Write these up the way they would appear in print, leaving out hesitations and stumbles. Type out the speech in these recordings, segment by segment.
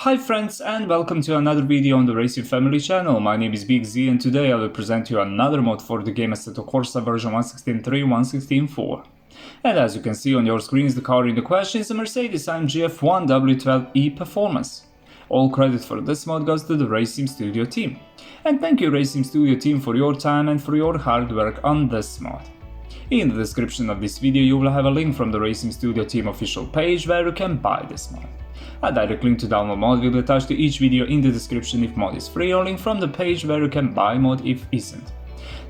Hi friends, and welcome to another video on the Racing Family channel. My name is Big Z and today I will present you another mod for the game Assetto Corsa version 1.16.3 1.16.4. And as you can see on your screens, the car in the question is a Mercedes-AMG F1 W12E Performance. All credit for this mod goes to the Racing Studio team. And thank you Racing Studio team for your time and for your hard work on this mod. In the description of this video you will have a link from the Racing Studio team official page where you can buy this mod. A direct link to download mod will be attached to each video in the description if mod is free, or link from the page where you can buy mod if isn't.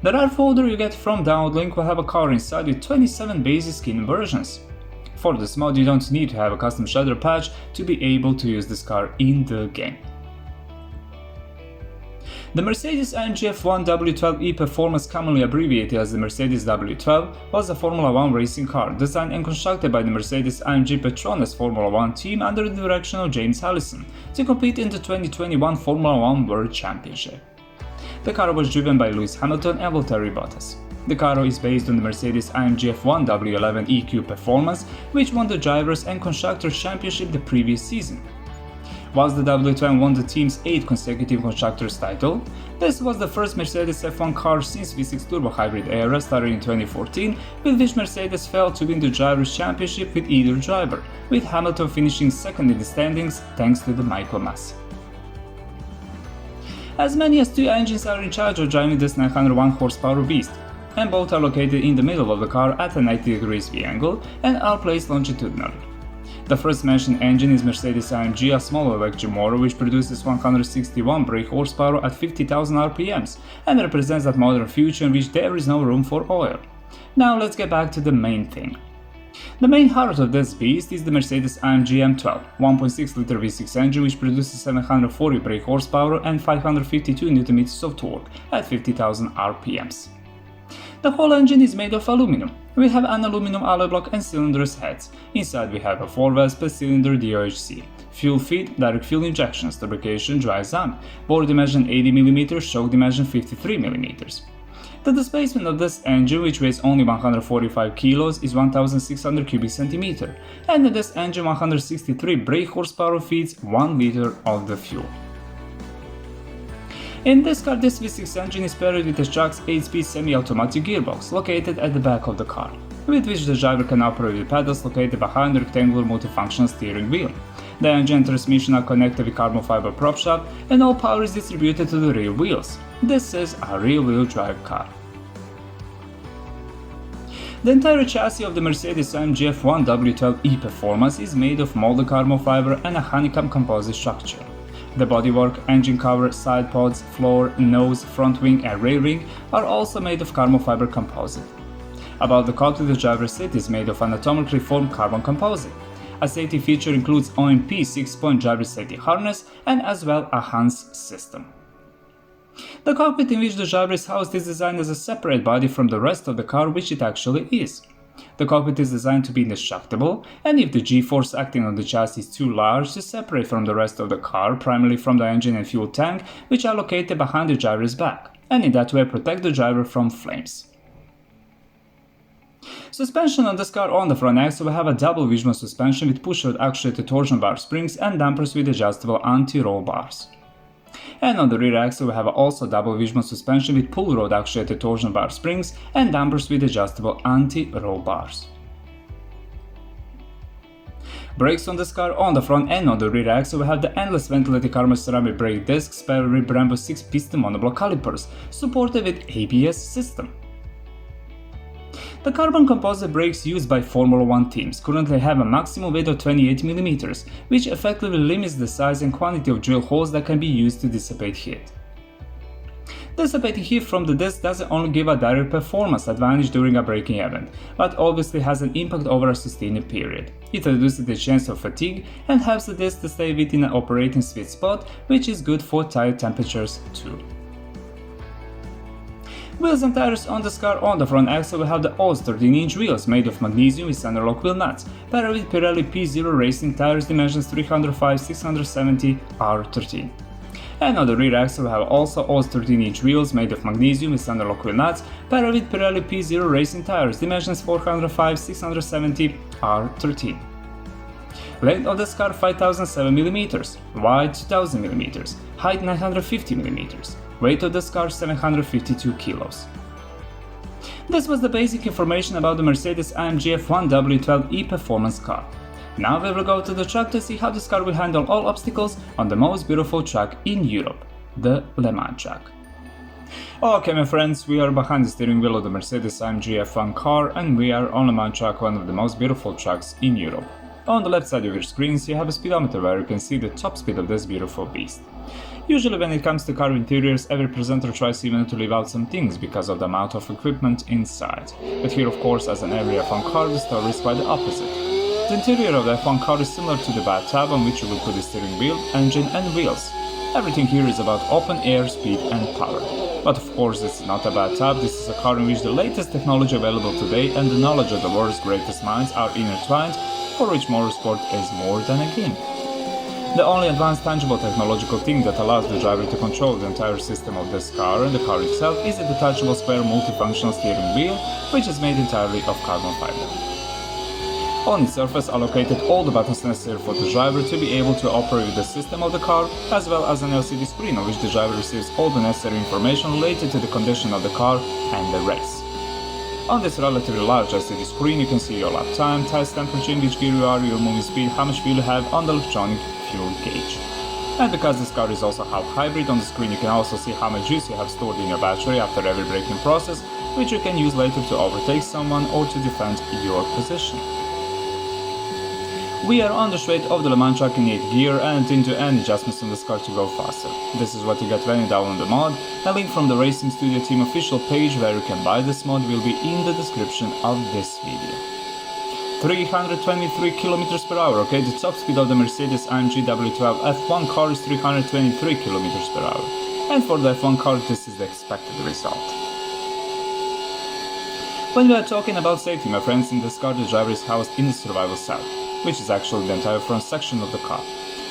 The rare folder you get from download link will have a car inside with 27 basic skin versions. For this mod you don't need to have a custom shader patch to be able to use this car in the game. The Mercedes-AMG F1 W12E Performance, commonly abbreviated as the Mercedes W12, was a Formula 1 racing car designed and constructed by the Mercedes-AMG Petronas Formula 1 team under the direction of James Allison to compete in the 2021 Formula 1 World Championship. The car was driven by Lewis Hamilton and Valtteri Bottas. The car is based on the Mercedes-AMG F1 W11 EQ Performance, which won the Drivers' and Constructors' Championship the previous season. Whilst the W12 won the team's 8th consecutive Constructors' title, this was the first Mercedes F1 car since V6 Turbo Hybrid era started in 2014, with which Mercedes failed to win the Drivers' Championship with either driver, with Hamilton finishing second in the standings thanks to the Michael Masi. As many as 2 engines are in charge of driving this 901 horsepower beast, and both are located in the middle of the car at a 90 degrees V angle and are placed longitudinally. The first mentioned engine is Mercedes-AMG, a smaller electric motor which produces 161 brake horsepower at 50,000 RPMs and represents that modern future in which there is no room for oil. Now let's get back to the main thing. The main heart of this beast is the Mercedes-AMG M12, 1.6 liter V6 engine which produces 740 brake horsepower and 552 Nm of torque at 50,000 RPMs. The whole engine is made of aluminum. We have an aluminum alloy block and cylinders heads. Inside we have a 4 valves per cylinder DOHC, fuel feed, direct fuel injections, lubrication, dry sump, bore dimension 80 mm, shock dimension 53 mm. The displacement of this engine, which weighs only 145 kg, is 1600 cubic cm, and in this engine 163 brake horsepower feeds 1 liter of the fuel. In this car, this V6 engine is paired with a Truck's 8-speed semi-automatic gearbox located at the back of the car, with which the driver can operate with pedals located behind the rectangular multifunctional steering wheel. The engine and transmission are connected with carbon fiber prop shaft, and all power is distributed to the rear wheels. This is a rear-wheel drive car. The entire chassis of the Mercedes-AMG F1 W12E Performance is made of molded carbon fiber and a honeycomb composite structure. The bodywork, engine cover, side pods, floor, nose, front wing and rear wing are also made of carbon fiber composite. About the cockpit, the driver's seat is made of anatomically formed carbon composite. A safety feature includes OMP 6-point driver safety harness and as well a HANS system. The cockpit in which the driver is housed is designed as a separate body from the rest of the car, which it actually is. The cockpit is designed to be indestructible, and if the G-force acting on the chassis is too large to separate from the rest of the car, primarily from the engine and fuel tank, which are located behind the driver's back, and in that way protect the driver from flames. Suspension on this car on the front axle will have a double Wishbone suspension with push-rod actuated torsion bar springs and dampers with adjustable anti-roll bars. And on the rear axle we have also double Wishbone suspension with pull rod actuated torsion bar springs and dampers with adjustable anti-roll bars. Brakes on this car on the front and on the rear axle we have the endless ventilated carbon ceramic brake discs paired with Brembo 6-piston monoblock calipers, supported with ABS system. The carbon composite brakes used by Formula 1 teams currently have a maximum weight of 28 mm, which effectively limits the size and quantity of drill holes that can be used to dissipate heat. Dissipating heat from the disc doesn't only give a direct performance advantage during a braking event, but obviously has an impact over a sustained period. It reduces the chance of fatigue and helps the disc to stay within an operating sweet spot, which is good for tire temperatures too. Wheels and tires on this car on the front axle will have the Oz 13-inch wheels made of magnesium with center lock wheel nuts, paired with Pirelli P0 racing tires dimensions 305/670 R13. And on the rear axle we have also Oz 13-inch wheels made of magnesium with center lock wheel nuts, paired with Pirelli P0 racing tires dimensions 405/670 R13. Length of this car 5007mm, wide 2000mm, height 950mm, weight of this car 752 kilos. This was the basic information about the Mercedes-AMG F1 W12 e-performance car. Now we will go to the track to see how this car will handle all obstacles on the most beautiful track in Europe, the Le Mans track. Okay my friends, we are behind the steering wheel of the Mercedes-AMG F1 car and we are on Le Mans track, one of the most beautiful tracks in Europe. On the left side of your screens you have a speedometer where you can see the top speed of this beautiful beast. Usually when it comes to car interiors, every presenter tries even to leave out some things because of the amount of equipment inside. But here of course, as an every F1 car, the story is quite the opposite. The interior of the F1 car is similar to the bathtub on which you will put the steering wheel, engine and wheels. Everything here is about open air, speed and power. But of course this is not a bathtub, this is a car in which the latest technology available today and the knowledge of the world's greatest minds are intertwined, for which motorsport is more than a game. The only advanced tangible technological thing that allows the driver to control the entire system of this car and the car itself is a detachable square multifunctional steering wheel, which is made entirely of carbon fiber. On its surface are located all the buttons necessary for the driver to be able to operate with the system of the car, as well as an LCD screen on which the driver receives all the necessary information related to the condition of the car and the race. On this relatively large LCD screen you can see your lap time, tires temperature, in which gear you are, your moving speed, how much fuel you have on the electronic fuel gauge. And because this car is also half hybrid, on the screen you can also see how much juice you have stored in your battery after every braking process, which you can use later to overtake someone or to defend your position. We are on the straight of the Le Mans track in 8th gear and didn't do any adjustments on this car to go faster. This is what you get when you download the mod. A link from the Racing Studio Team official page where you can buy this mod will be in the description of this video. 323 km per hour, okay, the top speed of the Mercedes-AMG W12 F1 car is 323 km per hour. And for the F1 car this is the expected result. When we are talking about safety, my friends, in this car the driver is housed in the survival cell, which is actually the entire front section of the car.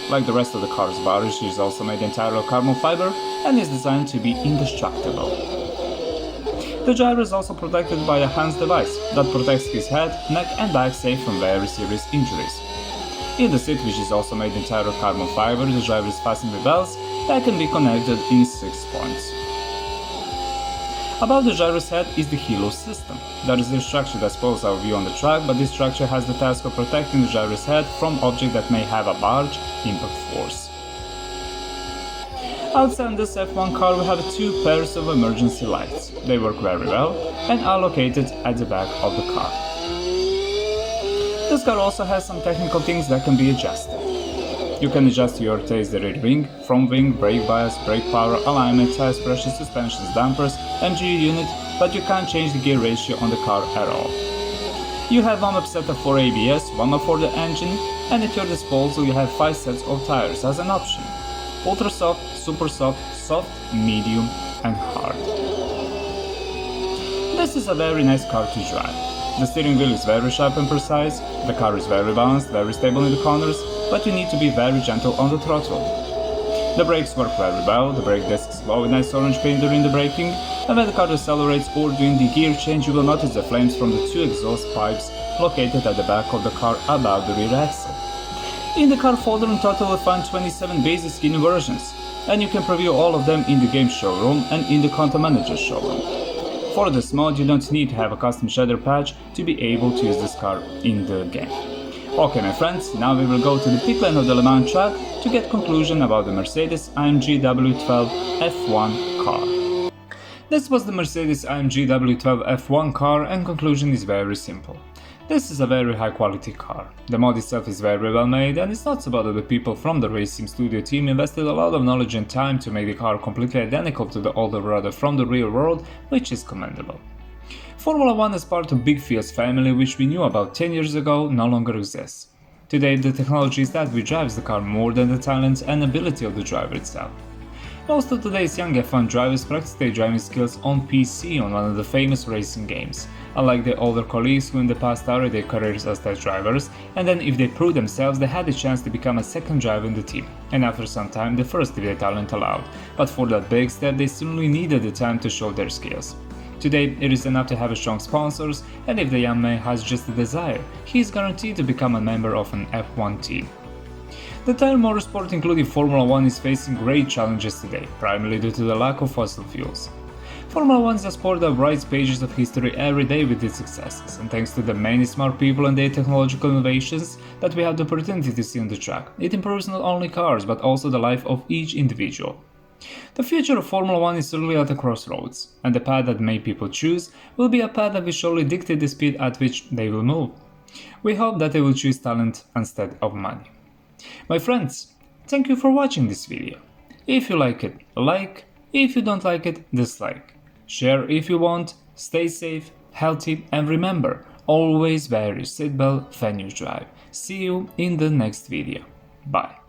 Like the rest of the car's body, she is also made entirely of carbon fiber and is designed to be indestructible. The driver is also protected by a hands device that protects his head, neck and back safe from very serious injuries. In the seat, which is also made entirely of carbon fiber, the driver is fastened with belts that can be connected in 6 points. Above the driver's head is the halo system. That is the structure that spoils our view on the track, but this structure has the task of protecting the driver's head from objects that may have a large impact force. Outside this F1 car we have 2 pairs of emergency lights. They work very well and are located at the back of the car. This car also has some technical things that can be adjusted. You can adjust your taste the rear wing, front wing, brake bias, brake power, alignment, tires pressure, suspensions, dampers, MGU unit, but you can't change the gear ratio on the car at all. You have one setup for ABS, one for the engine, and at your disposal you have 5 sets of tires as an option: ultra soft, super soft, soft, medium and hard. This is a very nice car to drive. The steering wheel is very sharp and precise, the car is very balanced, very stable in the corners, but you need to be very gentle on the throttle. The brakes work very well, the brake discs glow with nice orange paint during the braking, and when the car decelerates or during the gear change you will notice the flames from the 2 exhaust pipes located at the back of the car above the rear axle. In the car folder in total you'll find 27 basic skin versions, and you can preview all of them in the game showroom and in the Content Manager showroom. For this mod you don't need to have a custom shader patch to be able to use this car in the game. Okay my friends, now we will go to the pit lane of the Le Mans track to get conclusion about the Mercedes-AMG W12 F1 car. This was the Mercedes-AMG W12 F1 car and conclusion is very simple. This is a very high quality car. The mod itself is very well made and it's not about that the people from the Racing Studio team invested a lot of knowledge and time to make the car completely identical to the older brother from the real world, which is commendable. Formula 1 is part of Big Field's family, which we knew about 10 years ago no longer exists. Today the technology is that which drives the car more than the talent and ability of the driver itself. Most of today's young F1 drivers practice their driving skills on PC on one of the famous racing games, unlike their older colleagues who in the past started their careers as test drivers, and then if they proved themselves they had the chance to become a second driver in the team, and after some time the first if their talent allowed, but for that big step they certainly needed the time to show their skills. Today, it is enough to have strong sponsors, and if the young man has just a desire, he is guaranteed to become a member of an F1 team. The entire motorsport, including Formula 1, is facing great challenges today, primarily due to the lack of fossil fuels. Formula 1 is a sport that writes pages of history every day with its successes, and thanks to the many smart people and their technological innovations that we have the opportunity to see on the track, it improves not only cars but also the life of each individual. The future of Formula 1 is certainly at a crossroads, and the path that many people choose will be a path that will surely dictate the speed at which they will move. We hope that they will choose talent instead of money. My friends, thank you for watching this video. If you like it, like. If you don't like it, dislike. Share if you want. Stay safe, healthy, and remember, always wear your seatbelt when you drive. See you in the next video. Bye.